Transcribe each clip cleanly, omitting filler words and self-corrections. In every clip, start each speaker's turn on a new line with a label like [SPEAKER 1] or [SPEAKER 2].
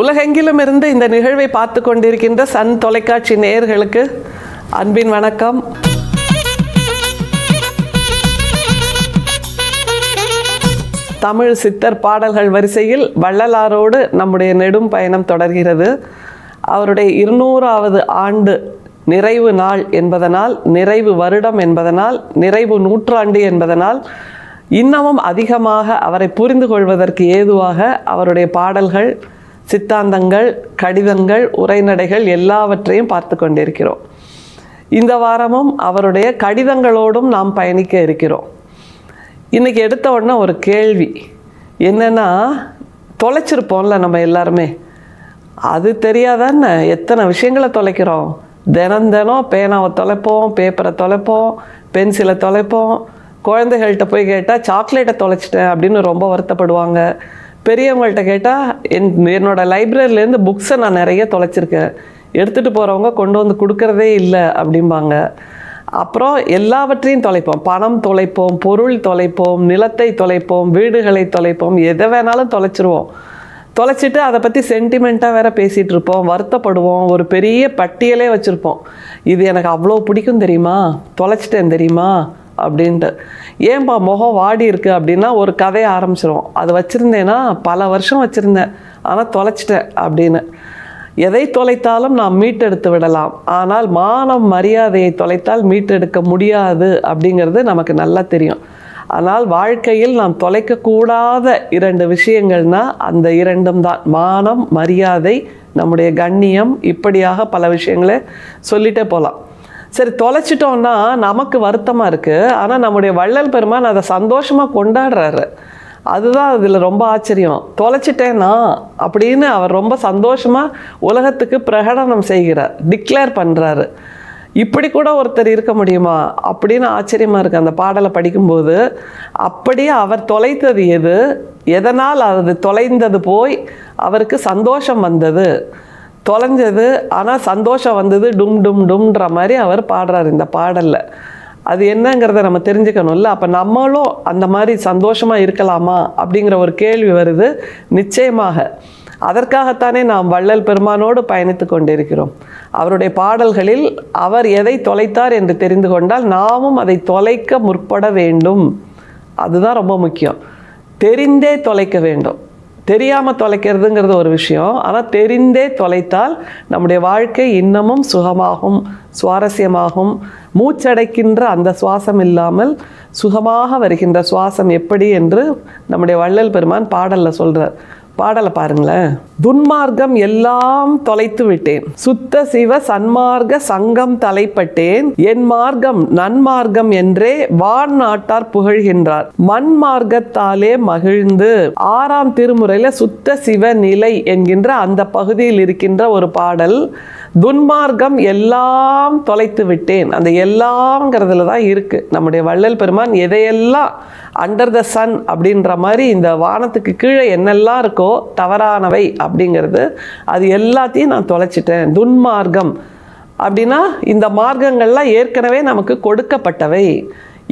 [SPEAKER 1] உலகெங்கிலும் இருந்து இந்த நிகழ்வை பார்த்து கொண்டிருக்கின்ற சன் தொலைக்காட்சி நேயர்களுக்கு அன்பின் வணக்கம். தமிழ் சித்தர் பாடல்கள் வரிசையில் வள்ளலாரோடு நம்முடைய நெடும் பயணம் தொடர்கிறது. அவருடைய 200வது ஆண்டு நிறைவு நாள் என்பதனால், நிறைவு வருடம் என்பதனால், நிறைவு நூற்றாண்டு என்பதனால் இன்னமும் அதிகமாக அவரை புரிந்து கொள்வதற்கு ஏதுவாக அவருடைய பாடல்கள், சித்தாந்தங்கள், கடிதங்கள், உரைநடைகள் எல்லாவற்றையும் பார்த்து கொண்டிருக்கிறோம். இந்த வாரமும் அவருடைய கடிதங்களோடும் நாம் பயணிக்க இருக்கிறோம். இன்றைக்கி எடுத்த உடனே ஒரு கேள்வி என்னென்னா, தொலைச்சிருப்போம்ல நம்ம எல்லாருமே, அது தெரியாதான்னு எத்தனை விஷயங்களை தொலைக்கிறோம். தினம் பேனாவை தொலைப்போம், பேப்பரை தொலைப்போம், பென்சிலை தொலைப்போம். குழந்தைகள்கிட்ட போய் கேட்டால் சாக்லேட்டை தொலைச்சிட்டேன் அப்படின்னு ரொம்ப வருத்தப்படுவாங்க. பெரியவங்கள்ட்ட கேட்டால் என்னோடய லைப்ரரியிலேருந்து புக்ஸை நான் நிறைய தொலைச்சிருக்கேன், எடுத்துகிட்டு போகிறவங்க கொண்டு வந்து கொடுக்கறதே இல்லை அப்படிம்பாங்க. அப்புறம் எல்லாவற்றையும் தொலைப்போம். பணம் தொலைப்போம், பொருள் தொலைப்போம், நிலத்தை தொலைப்போம், வீடுகளை தொலைப்போம், எதை வேணாலும் தொலைச்சிருவோம். தொலைச்சிட்டு அதை பற்றி சென்டிமெண்ட்டாக வேறு பேசிகிட்டு இருப்போம், வருத்தப்படுவோம், ஒரு பெரிய பட்டியலே வச்சுருப்போம். இது எனக்கு அவ்வளோ பிடிக்கும் தெரியுமா, தொலைச்சிட்டேன் தெரியுமா அப்படின்ட்டு. ஏன்பா முகம் வாடி இருக்குது அப்படின்னா ஒரு கதையை ஆரம்பிச்சிடும். அது வச்சுருந்தேன்னா பல வருஷம் வச்சுருந்தேன், ஆனால் தொலைச்சிட்டேன் அப்படின்னு. எதை தொலைத்தாலும் நாம் மீட்டெடுத்து விடலாம், ஆனால் மானம் மரியாதையை தொலைத்தால் மீட்டெடுக்க முடியாது அப்படிங்கிறது நமக்கு நல்லா தெரியும். ஆனால் வாழ்க்கையில் நாம் தொலைக்கக்கூடாத 2 விஷயங்கள்னால் அந்த 2ம் தான், மானம், மரியாதை, நம்முடைய கண்ணியம். இப்படியாக பல விஷயங்களை சொல்லிகிட்டே போகலாம். சரி, தொலைச்சிட்டோன்னா நமக்கு வருத்தமாக இருக்குது, ஆனால் நம்முடைய வள்ளல் பெருமான் அதை சந்தோஷமாக கொண்டாடுறாரு. அதுதான் அதில் ரொம்ப ஆச்சரியம். தொலைச்சிட்டேன்னா அப்படின்னு அவர் ரொம்ப சந்தோஷமாக உலகத்துக்கு பிரகடனம் செய்கிறார், டிக்ளேர் பண்ணுறாரு. இப்படி கூட ஒருத்தர் இருக்க முடியுமா அப்படின்னு ஆச்சரியமாக இருக்குது அந்த பாடலை படிக்கும்போது. அப்படியே அவர் தொலைத்தது எது, எதனால் அது தொலைந்தது போய் அவருக்கு சந்தோஷம் வந்தது, தொலைஞ்சது ஆனால் சந்தோஷம் வந்தது, டும் டும் டும்ன்ற மாதிரி அவர் பாடுறார் இந்த பாடலில். அது என்னங்கிறத நம்ம தெரிஞ்சுக்கணும்ல. அப்போ நம்மளும் அந்த மாதிரி சந்தோஷமாக இருக்கலாமா அப்படிங்கிற ஒரு கேள்வி வருது. நிச்சயமாக அதற்காகத்தானே நாம் வள்ளல் பெருமானோடு பயணித்து கொண்டிருக்கிறோம். அவருடைய பாடல்களில் அவர் எதை தொலைத்தார் என்று தெரிந்து கொண்டால் நாமும் அதை தொலைக்க முற்பட வேண்டும். அதுதான் ரொம்ப முக்கியம். தெரிந்தே தொலைக்க வேண்டும். தெரியாமல் தொலைக்கிறதுங்கிறது ஒரு விஷயம், ஆனால் தெரிந்தே தொலைத்தால் நம்முடைய வாழ்க்கை இன்னமும் சுகமாகும், சுவாரஸ்யமாகும். மூச்சடைக்கின்ற அந்த சுவாசம் இல்லாமல் சுகமாக வருகின்ற சுவாசம் எப்படி என்று நம்முடைய வள்ளல் பெருமான் பாடலில் சொல்கிறார். பாடலை பாருங்களேன். துன்மார்க்கம் எல்லாம் தொலைத்து விட்டேன், சுத்த சிவ சன்மார்க்க சங்கம் தலைப்பட்டேன், என் மார்க்கம் நன்மார்க்கம் என்றே வான் நாட்டார் புகழ்கின்றார், மண் மார்க்கத்தாலே மகிழ்ந்து. 6ஆம் திருமுறையில சுத்த சிவ நிலை என்கின்ற அந்த பகுதியில் இருக்கின்ற ஒரு பாடல். துன்மார்க்கம் எல்லாம் தொலைத்து விட்டேன், அந்த எல்லாம்ங்கிறதுல தான் இருக்குது நம்முடைய வள்ளல் பெருமான். எதையெல்லாம் அண்டர் த சன் அப்படின்ற மாதிரி இந்த வானத்துக்கு கீழே என்னெல்லாம் இருக்கோ தவறானவை அப்படிங்கிறது, அது எல்லாத்தையும் நான் தொலைச்சிட்டேன். துன்மார்க்கம் அப்படின்னா இந்த மார்க்கங்கள்லாம் ஏற்கனவே நமக்கு கொடுக்கப்பட்டவை.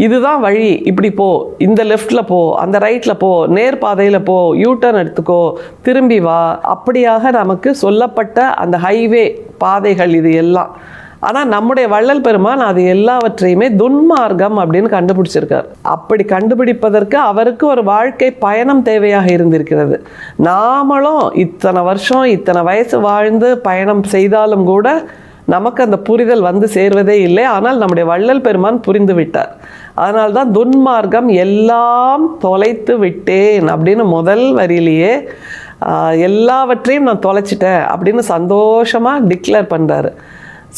[SPEAKER 1] இதுதான் வழி, இப்படி போ, இந்த லெஃப்டில் போ, அந்த ரைட்டில் போ, நேர் பாதையில் போ, யூட்டர்ன் எடுத்துக்கோ, திரும்பி வா, அப்படியாக நமக்கு சொல்லப்பட்ட அந்த ஹைவே பாதைகள் இது எல்லாம். ஆனால் நம்முடைய வள்ளல் பெருமான் அது எல்லாவற்றையுமே துன்மார்க்கம் அப்படின்னு கண்டுபிடிச்சிருக்கார். அப்படி கண்டுபிடிப்பதற்கு அவருக்கு ஒரு வாழ்க்கை பயணம் தேவையாக இருந்திருக்கிறது. நாமளும் இத்தனை வருஷம் இத்தனை வயசு வாழ்ந்து பயணம் செய்தாலும் கூட நமக்கு அந்த புரிதல் வந்து சேர்வதே இல்லை. ஆனால் நம்முடைய வள்ளல் பெருமான் புரிந்து விட்டார். அதனால்தான் துன்மார்க்கம் எல்லாம் தொலைத்து விட்டேன் அப்படின்னு முதல் வரியிலேயே எல்லாவற்றையும் நான் தொலைச்சிட்டேன் அப்படின்னு சந்தோஷமாக டிக்ளேர் பண்ணுறாரு.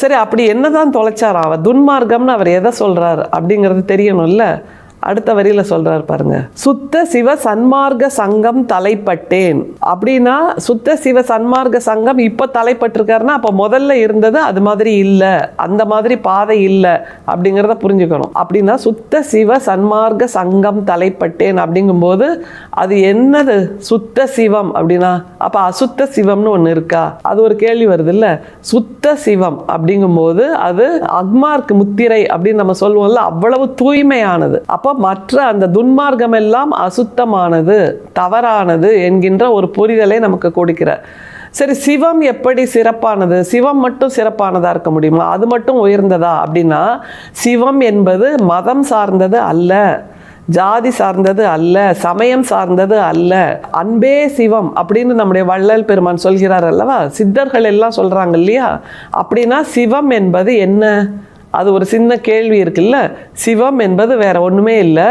[SPEAKER 1] சரி, அப்படி என்ன தான் தொலைச்சாரா அவர்? துன்மார்க்கம்னு அவர் எதை சொல்கிறார் அப்படிங்கிறது தெரியணும்ல. அடுத்த வரியில் சொல்கிறார் பாருங்க. சுத்த சிவ சன்மார்க்க சங்கம் தலைப்பட்டேன் அப்படின்னா, சுத்த சிவ சன்மார்க்க சங்கம் இப்போ தலைப்பட்டிருக்காருன்னா அப்போ முதல்ல இருந்தது அது மாதிரி இல்லை, அந்த மாதிரி பாதை இல்லை அப்படிங்கிறத புரிஞ்சுக்கணும். அப்படின்னா சுத்த சிவ சன்மார்க்க சங்கம் தலைப்பட்டேன் அப்படிங்கும்போது அது என்னது? சுத்த சிவம் அப்படின்னா அப்போ அசுத்த சிவம்னு ஒன்று இருக்கா? அது ஒரு கேள்வி வருது இல்லை. சுத்த சிவம் அப்படிங்கும்போது அது அக்மார்க் முத்திரை அப்படின்னு நம்ம சொல்லுவோம்ல, அவ்வளவு தூய்மையானது. அப்போ மற்ற அந்த துன்மார்க்கம் எல்லாம் அசுத்தமானது, தவறானது என்கின்ற ஒரு புரிதலை நமக்கு கொடுக்கிறார். சரி, சிவம் எப்படி சிறப்பானது? சிவம் மட்டும் சிறப்பானதாக இருக்க முடியுமா? அது மட்டும் உயர்ந்ததா அப்படின்னா, சிவம் என்பது மதம் சார்ந்தது அல்ல, ஜாதி சார்ந்தது அல்ல, சமயம் சார்ந்தது அல்ல. அன்பே சிவம் அப்படின்னு நம்முடைய வள்ளல் பெருமான் சொல்கிறார் அல்லவா? சித்தர்கள் எல்லாம் சொல்கிறாங்க இல்லையா? அப்படின்னா சிவம் என்பது என்ன? அது ஒரு சின்ன கேள்வி இருக்குல்ல. சிவம் என்பது வேற ஒன்றுமே இல்லை,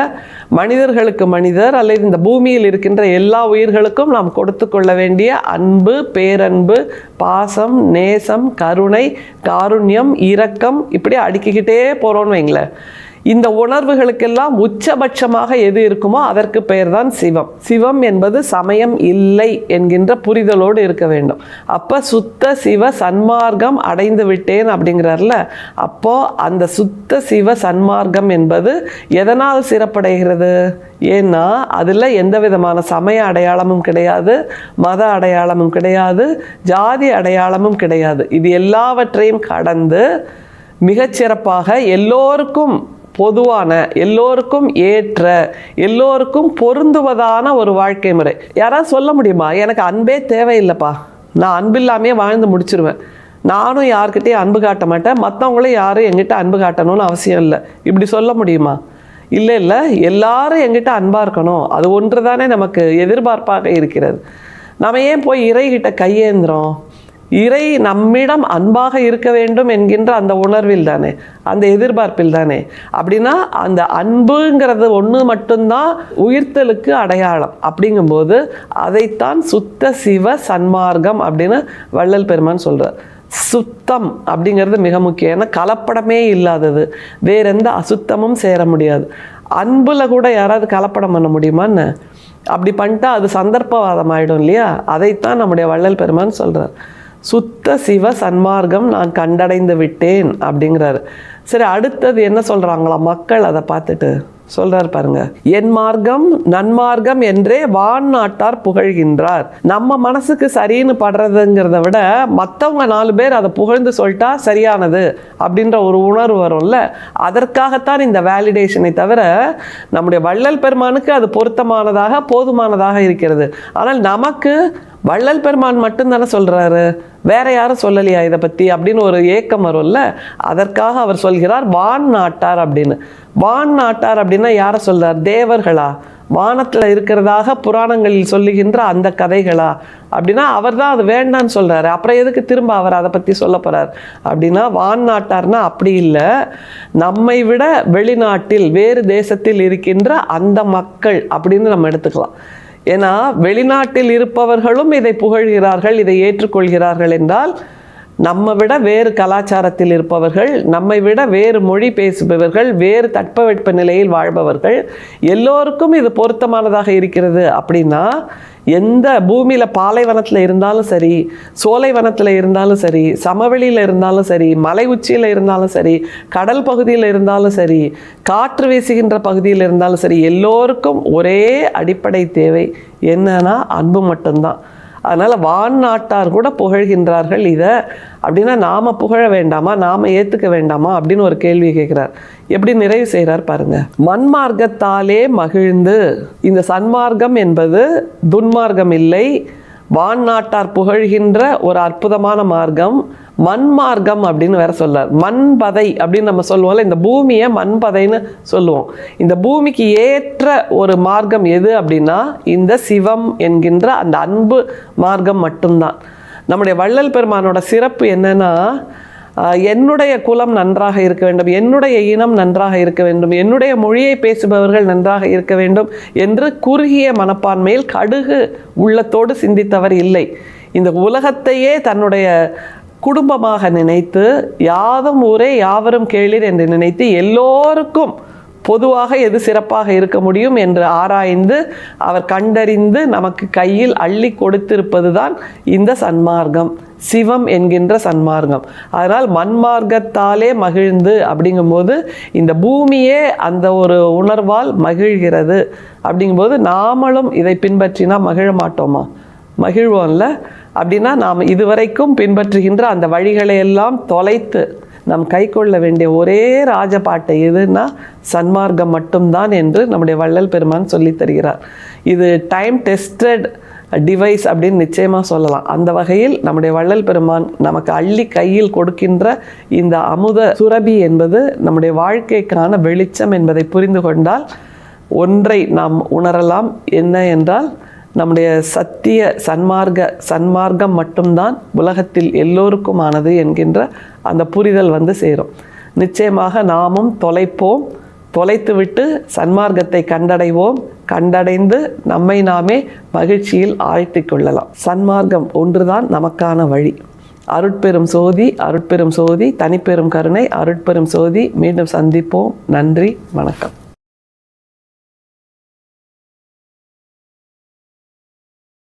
[SPEAKER 1] மனிதர்களுக்கு மனிதர் அல்லது இந்த பூமியில் இருக்கின்ற எல்லா உயிர்களுக்கும் நாம் கொடுத்து கொள்ள வேண்டிய அன்பு, பேரன்பு, பாசம், நேசம், கருணை, காருண்யம், இரக்கம், இப்படி அடுக்கிக்கிட்டே போகிறோன்னு வைங்களேன். இந்த உணர்வுகளுக்கெல்லாம் உச்சபட்சமாக எது இருக்குமோ அதற்கு பெயர் தான் சிவம். சிவம் என்பது சமயம் இல்லை என்கின்ற புரிதலோடு இருக்க வேண்டும். அப்போ சுத்த சிவ சன்மார்க்கம் அடைந்து விட்டேன் அப்படிங்கிறார்ல, அப்போ அந்த சுத்த சிவ சன்மார்க்கம் என்பது எதனால் சிறப்படைகிறது? ஏன்னா அதில் எந்த விதமான சமய அடையாளமும் கிடையாது, மத அடையாளமும் கிடையாது, ஜாதி அடையாளமும் கிடையாது. இது எல்லாவற்றையும் கடந்து மிகச்சிறப்பாக எல்லோருக்கும் பொதுவான, எல்லோருக்கும் ஏற்ற, எல்லோருக்கும் பொருந்துவதான ஒரு வாழ்க்கை முறை. யாராவது சொல்ல முடியுமா, எனக்கு அன்பே தேவையில்லைப்பா, நான் அன்பில்லாமே வாழ்ந்து முடிச்சிருவேன், நானும் யார்கிட்டையும் அன்பு காட்ட மாட்டேன், மற்றவங்களும் யாரும் எங்கிட்ட அன்பு காட்டணும்னு அவசியம் இல்லை, இப்படி சொல்ல முடியுமா? இல்லை இல்லை, எல்லாரும் எங்கிட்ட அன்பாக இருக்கணும், அது ஒன்று தானே நமக்கு எதிர்பார்ப்பாக இருக்கிறது. நம்ம ஏன் போய் இறைகிட்ட கையேந்திரோம்? இறை நம்மிடம் அன்பாக இருக்க வேண்டும் என்கின்ற அந்த உணர்வில் தானே, அந்த எதிர்பார்ப்பில் தானே. அப்படின்னா அந்த அன்புங்கிறது ஒன்று மட்டும்தான் உயிர்த்தலுக்கு அடையாளம். அப்படிங்கும்போது அதைத்தான் சுத்த சிவ சன்மார்க்கம் அப்படின்னு வள்ளல் பெருமான் சொல்கிறார். சுத்தம் அப்படிங்கிறது மிக முக்கியம். ஏன்னா கலப்படமே இல்லாதது, வேற எந்த அசுத்தமும் சேர முடியாது. அன்பில் கூட யாராவது கலப்படம் பண்ண முடியுமான்னு? அப்படி பண்ணிட்டா அது சந்தர்ப்பவாதம் ஆகிடும் இல்லையா? அதைத்தான் நம்முடைய வள்ளல் பெருமான் சொல்கிறார். சுத்த சிவ சன்மார்க்கம் நான் கண்டடைந்து விட்டேன் அப்படிங்கிறாரு. சரி, அடுத்தது என்ன சொல்கிறாங்களா மக்கள்? அதை பார்த்துட்டு சொல்றார் பாருங்க, என் மார்க்கம் நன்மார்க்கம் என்றே வான் நாட்டார் புகழ்கின்றார். நம்ம மனசுக்கு சரின்னு படுறதுங்கிறத விட மற்றவங்க 4 பேர் அதை புகழ்ந்து சொல்லிட்டா சரியானது அப்படின்ற ஒரு உணர்வு வரும்ல, அதற்காகத்தான் இந்த வேலிடேஷனை தவிர நம்முடைய வள்ளல் பெருமானுக்கு அது பொருத்தமானதாக போதுமானதாக இருக்கிறது. ஆனால் நமக்கு வள்ளல் பெருமான் மட்டும்தானே சொல்கிறாரு, வேற யாரும் சொல்லலையா இதை பற்றி அப்படின்னு ஒரு ஏக்கம் வரும்ல, அதற்காக அவர் சொல்கிறார் வான் நாட்டார் அப்படின்னு. வான் நாட்டார் அப்படின்னா யாரை சொல்றார்? தேவர்களா? வானத்தில் இருக்கிறதாக புராணங்களில் சொல்லுகின்ற அந்த கதைகளா? அப்படின்னா அவர் தான் அது வேண்டான்னு சொல்கிறாரு. அப்புறம் எதுக்கு திரும்ப அவர் அதை பற்றி சொல்ல போகிறார் அப்படின்னா, வான் நாட்டார்னா அப்படி இல்லை, நம்மை விட வெளிநாட்டில் வேறு தேசத்தில் இருக்கின்ற அந்த மக்கள் அப்படின்னு நம்ம எடுத்துக்கலாம். ஏன்னா வெளிநாட்டில் இருப்பவர்களும் இதை புகழ்கிறார்கள், இதை ஏற்றுக்கொள்கிறார்கள் என்றால் நம்ம விட வேறு கலாச்சாரத்தில் இருப்பவர்கள், நம்மை விட வேறு மொழி பேசுபவர்கள், வேறு தட்பவெட்ப நிலையில் வாழ்பவர்கள் எல்லோருக்கும் இது பொருத்தமானதாக இருக்கிறது. அப்படின்னா எந்த பூமியில் பாலைவனத்தில் இருந்தாலும் சரி, சோலைவனத்தில் இருந்தாலும் சரி, சமவெளியில் இருந்தாலும் சரி, மலை உச்சியில் இருந்தாலும் சரி, கடல் பகுதியில் இருந்தாலும் சரி, காற்று வீசுகின்ற பகுதியில் இருந்தாலும் சரி, எல்லோருக்கும் ஒரே அடிப்படை தேவை என்னன்னா அன்பு மட்டும்தான். அதனால் வான் நாட்டார் கூட புகழ்கின்றார்கள் இதை. அப்படின்னா நாம் புகழ வேண்டாமா, நாம் ஏற்றுக்க வேண்டாமா அப்படின்னு ஒரு கேள்வி கேட்குறார். எப்படி நிறைவு செய்கிறார் பாருங்க. மண்மார்க்கத்தாலே மகிழ்ந்து, இந்த சன்மார்க்கம் என்பது துன்மார்க்கம் இல்லை, வான் நாட்டார் புகழ்கின்ற ஒரு அற்புதமான மார்க்கம். மண்மார்க்கம் அப்படின்னு வேற சொல்றார். மண்பதை அப்படின்னு நம்ம சொல்லுவோம்ல, இந்த பூமியை மண்பதைன்னு சொல்லுவோம். இந்த பூமிக்கு ஏற்ற ஒரு மார்க்கம் எது அப்படின்னா இந்த சிவம் என்கின்ற அந்த அன்பு மார்க்கம் மட்டும்தான். நம்முடைய வள்ளல் பெருமானோட சிறப்பு என்னன்னா, என்னுடைய குலம் நன்றாக இருக்க வேண்டும், என்னுடைய இனம் நன்றாக இருக்க வேண்டும், என்னுடைய மொழியை பேசுபவர்கள் நன்றாக இருக்க வேண்டும் என்று குறுகிய மனப்பான்மையில் கடுகு உள்ளத்தோடு சிந்தித்தவர் இல்லை. இந்த உலகத்தையே தன்னுடைய குடும்பமாக நினைத்து, யாதும் ஊரே யாவரும் கேளீர் என்று நினைத்து, எல்லோருக்கும் பொதுவாக எது சிறப்பாக இருக்க முடியும் என்று ஆராய்ந்து அவர் கண்டறிந்து நமக்கு கையில் அள்ளி கொடுத்திருப்பது தான் இந்த சன்மார்க்கம், சிவம் என்கின்ற சன்மார்க்கம். அதனால் மண்மார்க்கத்தாலே மகிழ்ந்து அப்படிங்கும்போது இந்த பூமியே அந்த ஒரு உணர்வால் மகிழ்கிறது. அப்படிங்கும்போது நாமளும் இதை பின்பற்றினா மகிழ மாட்டோமா? மகிழ்வோம்ல. அப்படின்னா நாம் இதுவரைக்கும் பின்பற்றுகின்ற அந்த வழிகளை எல்லாம் தொலைத்து நாம் கை கொள்ள வேண்டிய ஒரே ராஜபாட்டை எதுன்னா சன்மார்க்கம் மட்டும்தான் என்று நம்முடைய வள்ளல் பெருமான் சொல்லி தருகிறார். இது டைம் டெஸ்டட் டிவைஸ் அப்படின்னு நிச்சயமாக சொல்லலாம். அந்த வகையில் நம்முடைய வள்ளல் பெருமான் நமக்கு அள்ளி கையில் கொடுக்கின்ற இந்த அமுத சுரபி என்பது நம்முடைய வாழ்க்கைக்கான வெளிச்சம் என்பதை புரிந்து கொண்டால் ஒன்றை நாம் உணரலாம். என்ன என்றால், நம்முடைய சத்திய சன்மார்க்கம் மட்டும்தான் உலகத்தில் எல்லோருக்குமானது என்கின்ற அந்த புரிதல் சேரும். நிச்சயமாக நாமும் தொலைத்துவிட்டு சன்மார்க்கத்தை கண்டடைவோம். கண்டடைந்து நம்மை நாமே மகிழ்ச்சியில் ஆழ்த்திக் கொள்ளலாம். சன்மார்க்கம் ஒன்றுதான் நமக்கான வழி. அருட்பெரும் சோதி, தனிப்பெரும் கருணை, அருட்பெரும் சோதி. மீண்டும் சந்திப்போம். நன்றி, வணக்கம்.